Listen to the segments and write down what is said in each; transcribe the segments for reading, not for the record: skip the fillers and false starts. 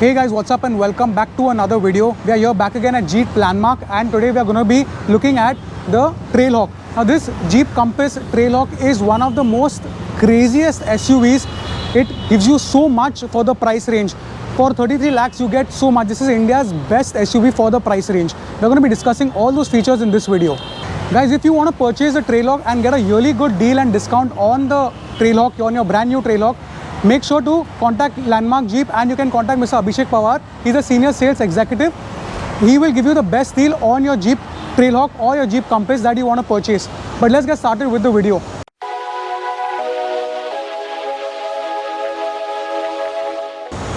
Hey guys, what's up and welcome back to another video. We are here back again at Jeep Landmark, and today we are going to be looking at the Trailhawk. Now this Jeep Compass Trailhawk is one of the most craziest SUVs. It gives you so much for the price range. For 33 lakhs you get so much. This is India's best SUV for the price range. We are going to be discussing all those features in this video. Guys, if you want to purchase a Trailhawk and get a really good deal and discount on the Trailhawk, on your brand new Trailhawk, make sure to contact Landmark Jeep, and you can contact Mr. Abhishek Pawar. He's a senior sales executive. He will give you the best deal on your Jeep Trailhawk or your Jeep Compass that you want to purchase. But let's get started with the video.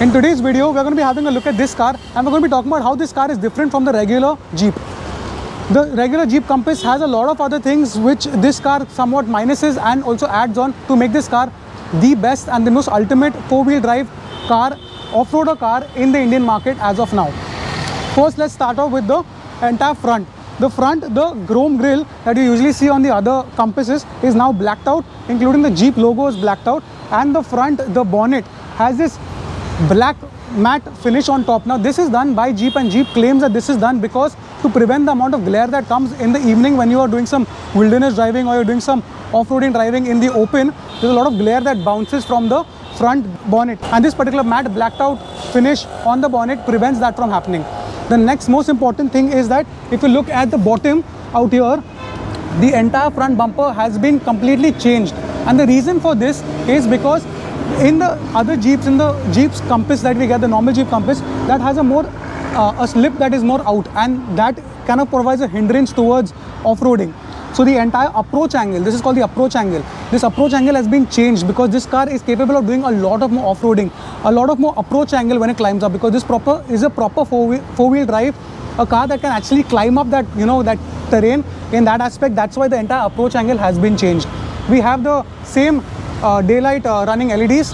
In today's video, we're going to be having a look at this car, and we're going to be talking about how this car is different from the regular Jeep. The regular Jeep Compass has a lot of other things which this car somewhat minuses and also adds on to make this car the best and the most ultimate four-wheel drive car, off-roader car in the Indian market as of now. First, let's start off with the entire front. The front, the chrome grille that you usually see on the other Compasses is now blacked out, including the Jeep logo is blacked out, and the front, the bonnet has this black matte finish on top. Now this is done by Jeep, and Jeep claims that this is done because to prevent the amount of glare that comes in the evening when you are doing some wilderness driving or you're doing some off-roading driving in the open. There's a lot of glare that bounces from the front bonnet, and this particular matte blacked out finish on the bonnet prevents that from happening. The next most important thing is that if you look at the bottom out here, the entire front bumper has been completely changed, and the reason for this is because in the other Jeeps, in the Jeep's Compass that we get, the normal Jeep Compass, that has a more a slip that is more out, and that kind of provides a hindrance towards off-roading. So the entire approach angle, this is called the approach angle. This approach angle has been changed because this car is capable of doing a lot of more off-roading, a lot of more approach angle when it climbs up, because this is a proper four-wheel drive, a car that can actually climb up that, that terrain in that aspect. That's why the entire approach angle has been changed. We have the same daylight running LEDs,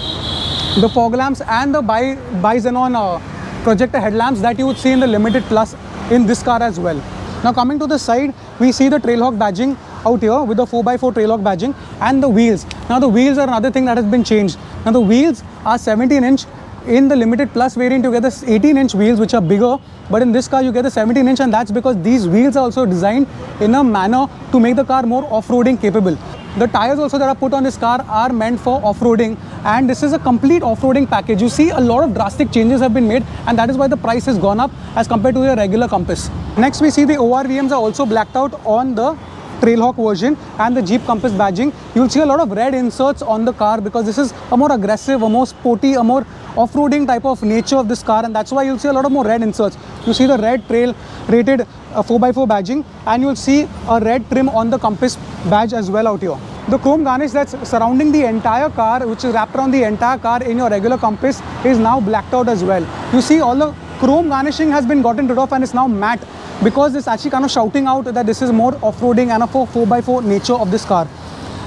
the fog lamps, and the bi-xenon projector headlamps that you would see in the Limited Plus in this car as well. Now coming to the side, we see the Trailhawk badging out here with the 4x4 Trailhawk badging, and the wheels. Now the wheels are another thing that has been changed. Now the wheels are 17-inch. In the Limited Plus variant you get the 18-inch wheels, which are bigger, but in this car you get the 17-inch, and that's because these wheels are also designed in a manner to make the car more off-roading capable. The tires also that are put on this car are meant for off-roading, and this is a complete off-roading package. You see a lot of drastic changes have been made, and that is why the price has gone up as compared to the regular Compass. Next we see the ORVMs are also blacked out on the Trailhawk version, and the Jeep Compass badging. You'll see a lot of red inserts on the car because this is a more aggressive, a more sporty, a more off-roading type of nature of this car, and that's why you'll see a lot of more red inserts. You see the red trail rated 4x4 badging, and you'll see a red trim on the Compass badge as well out here. The chrome garnish that's surrounding the entire car, which is wrapped around the entire car in your regular Compass, is now blacked out as well. You see all the chrome garnishing has been gotten rid of, and it's now matte, because it's actually kind of shouting out that this is more off-roading and a 4x4 nature of this car.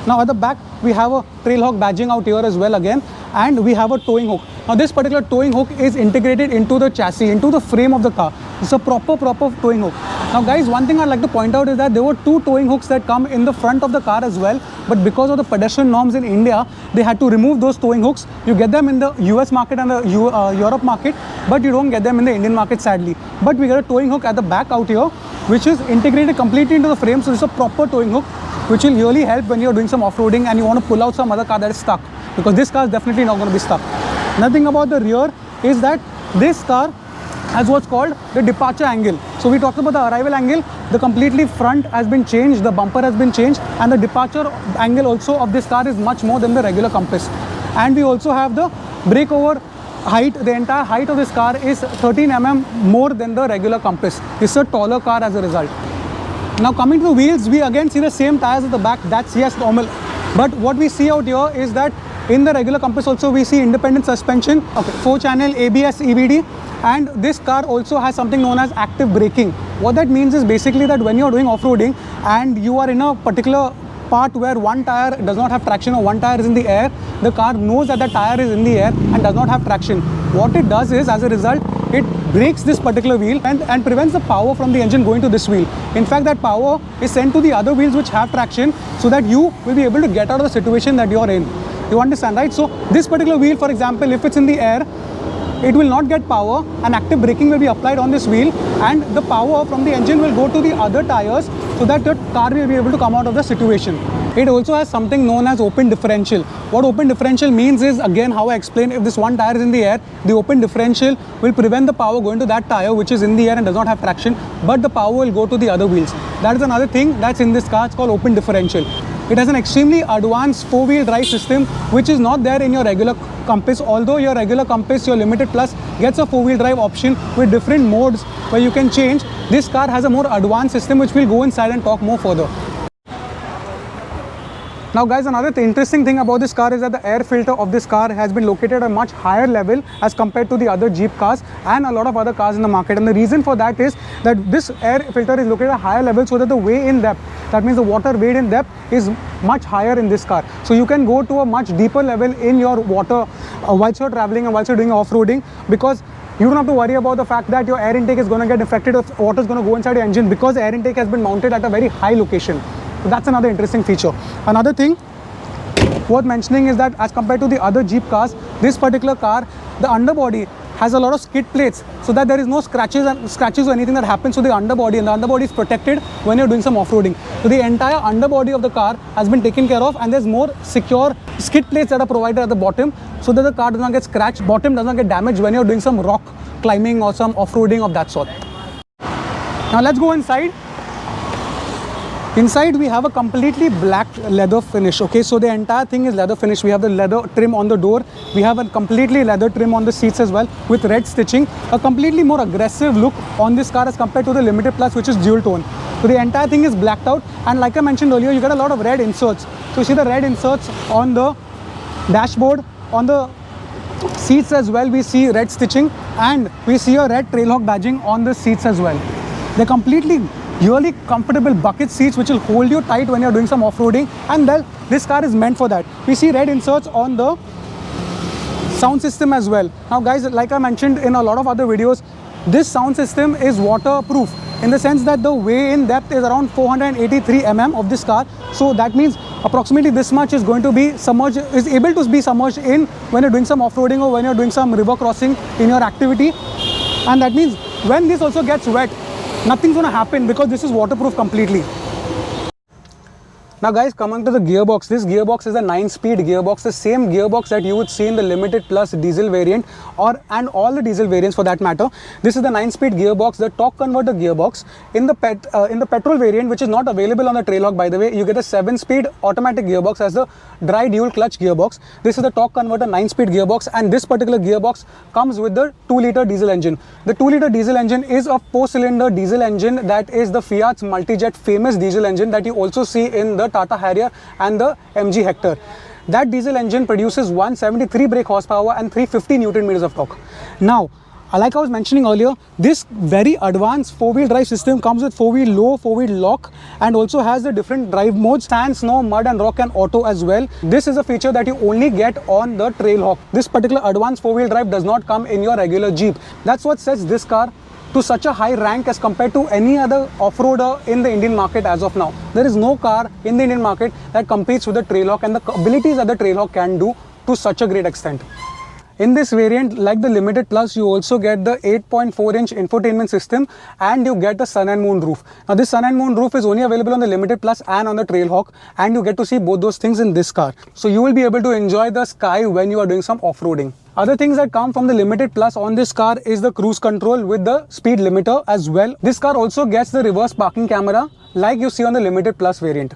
Now at the back we have a Trailhawk badging out here as well again, and we have a towing hook. Now this particular towing hook is integrated into the chassis, into the frame of the car. It's a proper towing hook. Now guys, one thing I'd like to point out is that there were two towing hooks that come in the front of the car as well, but because of the pedestrian norms in India, they had to remove those towing hooks. You get them in the US market and the Europe market, but you don't get them in the Indian market, sadly. But we get a towing hook at the back out here, which is integrated completely into the frame. So it's a proper towing hook, which will really help when you're doing some off-roading and you want to pull out some other car that is stuck, because this car is definitely not going to be stuck. Nothing about the rear is that this car has what's called the departure angle. So we talked about the arrival angle. The completely front has been changed, the bumper has been changed, and the departure angle also of this car is much more than the regular Compass. And we also have the breakover height. The entire height of this car is 13 mm more than the regular Compass. It's a taller car as a result. Now coming to the wheels, we again see the same tires at the back. That's yes, normal. But what we see out here is that in the regular Compass also we see independent suspension, 4-channel ABS EBD, and this car also has something known as active braking. What that means is basically that when you're doing off-roading and you are in a particular part where one tire does not have traction or one tire is in the air, the car knows that the tire is in the air and does not have traction. What it does is, as a result, it brakes this particular wheel and prevents the power from the engine going to this wheel. In fact, that power is sent to the other wheels which have traction, so that you will be able to get out of the situation that you're in. You understand, right? So this particular wheel, for example, if it's in the air, it will not get power, and active braking will be applied on this wheel, and the power from the engine will go to the other tires so that the car will be able to come out of the situation. It also has something known as open differential. What open differential means is, again, how I explained, if this one tire is in the air, the open differential will prevent the power going to that tire which is in the air and does not have traction, but the power will go to the other wheels. That is another thing that's in this car. It's called open differential. It has an extremely advanced four-wheel drive system which is not there in your regular Compass. Although your regular Compass, your Limited Plus, gets a four-wheel drive option with different modes where you can change, this car has a more advanced system which we'll go inside and talk more further. Now guys, another interesting thing about this car is that the air filter of this car has been located at a much higher level as compared to the other Jeep cars and a lot of other cars in the market. And the reason for that is that this air filter is located at a higher level so that the weigh in depth, that means the water weight in depth, is much higher in this car. So you can go to a much deeper level in your water whilst you're traveling and whilst you're doing off-roading, because you don't have to worry about the fact that your air intake is going to get affected or water is going to go inside your engine, because the air intake has been mounted at a very high location. So that's another interesting feature. Another thing worth mentioning is that as compared to the other Jeep cars, this particular car, the underbody has a lot of skid plates so that there is no scratches or anything that happens to the underbody, and the underbody is protected when you're doing some off-roading. So the entire underbody of the car has been taken care of, and there's more secure skid plates that are provided at the bottom so that the car does not get scratched, bottom does not get damaged when you're doing some rock climbing or some off-roading of that sort. Now let's go inside. Inside we have a completely black leather finish. Okay, so the entire thing is leather finish. We have the leather trim on the door. We have a completely leather trim on the seats as well with red stitching. A completely more aggressive look on this car as compared to the Limited Plus, which is dual tone. So the entire thing is blacked out, and like I mentioned earlier, you get a lot of red inserts. So you see the red inserts on the dashboard, on the seats as well. We see red stitching, and we see a red Trailhawk badging on the seats as well. They're completely really comfortable bucket seats which will hold you tight when you're doing some off-roading, and then this car is meant for that. We see red inserts on the sound system as well. Now guys, like I mentioned in a lot of other videos, this sound system is waterproof in the sense that the weigh in depth is around 483 mm of this car. So that means approximately this much is going to be submerged, is able to be submerged in when you're doing some off-roading or when you're doing some river crossing in your activity. And that means when this also gets wet, nothing's going to happen because this is waterproof completely. Now guys, coming to the gearbox, this gearbox is a 9-speed gearbox, the same gearbox that you would see in the Limited Plus diesel variant and all the diesel variants for that matter. This is the 9-speed gearbox, the torque converter gearbox. In the petrol variant, which is not available on the Trailhawk by the way, you get a 7-speed automatic gearbox as the dry dual clutch gearbox. This is the torque converter 9-speed gearbox, and this particular gearbox comes with the 2-liter diesel engine. The 2-liter diesel engine is a 4-cylinder diesel engine that is the Fiat's Multijet famous diesel engine that you also see in the Tata Harrier and the MG Hector. That diesel engine produces 173 brake horsepower and 350 Newton meters of torque. Now, like I was mentioning earlier, this very advanced 4-wheel drive system comes with 4-wheel low, 4-wheel lock, and also has the different drive modes: sand, snow, mud and rock, and auto as well. This is a feature that you only get on the Trailhawk. This particular advanced 4-wheel drive does not come in your regular Jeep. That's what sets this car to such a high rank as compared to any other off-roader in the Indian market as of now. There is no car in the Indian market that competes with the Trailhawk and the abilities that the Trailhawk can do to such a great extent. In this variant, like the Limited Plus, you also get the 8.4-inch infotainment system and you get the sun and moon roof. Now this sun and moon roof is only available on the Limited Plus and on the Trailhawk, and you get to see both those things in this car. So you will be able to enjoy the sky when you are doing some off-roading. Other things that come from the Limited Plus on this car is the cruise control with the speed limiter as well. This car also gets the reverse parking camera like you see on the Limited Plus variant.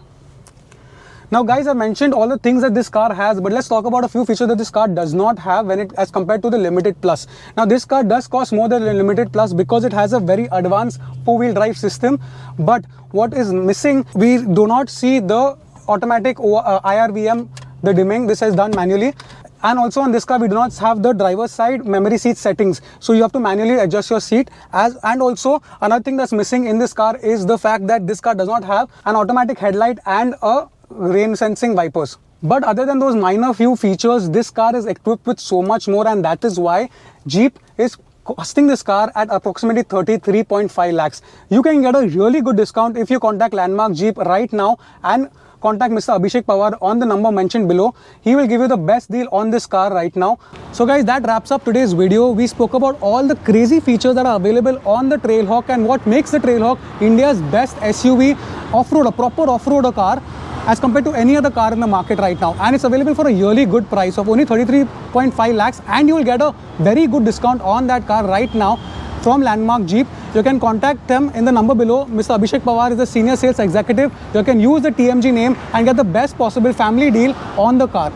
Now guys, I mentioned all the things that this car has, but let's talk about a few features that this car does not have as compared to the Limited Plus. Now this car does cost more than the Limited Plus because it has a very advanced 4-wheel drive system, but what is missing, we do not see the automatic IRVM, the dimming. This is done manually. And also on this car, we do not have the driver's side memory seat settings. So you have to manually adjust your seat. And also another thing that's missing in this car is the fact that this car does not have an automatic headlight and a rain sensing wipers. But other than those minor few features, this car is equipped with so much more, and that is why Jeep is costing this car at approximately 33.5 lakhs. You can get a really good discount if you contact Landmark Jeep right now and contact Mr. Abhishek Pawar on the number mentioned below. He will give you the best deal on this car right now. So guys, that wraps up today's video. We spoke about all the crazy features that are available on the Trailhawk and what makes the Trailhawk India's best SUV off-road, a proper off-roader car as compared to any other car in the market right now. And it's available for a yearly good price of only 33.5 lakhs, and you will get a very good discount on that car right now from Landmark Jeep. You can contact them in the number below. Mr. Abhishek Pawar is the senior sales executive. You can use the TMG name and get the best possible family deal on the car.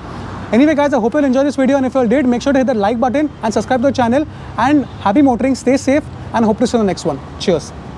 Anyway guys, I hope you'll enjoy this video, and if you did, make sure to hit the like button and subscribe to the channel. And happy motoring, stay safe, and hope to see you in the next one. Cheers.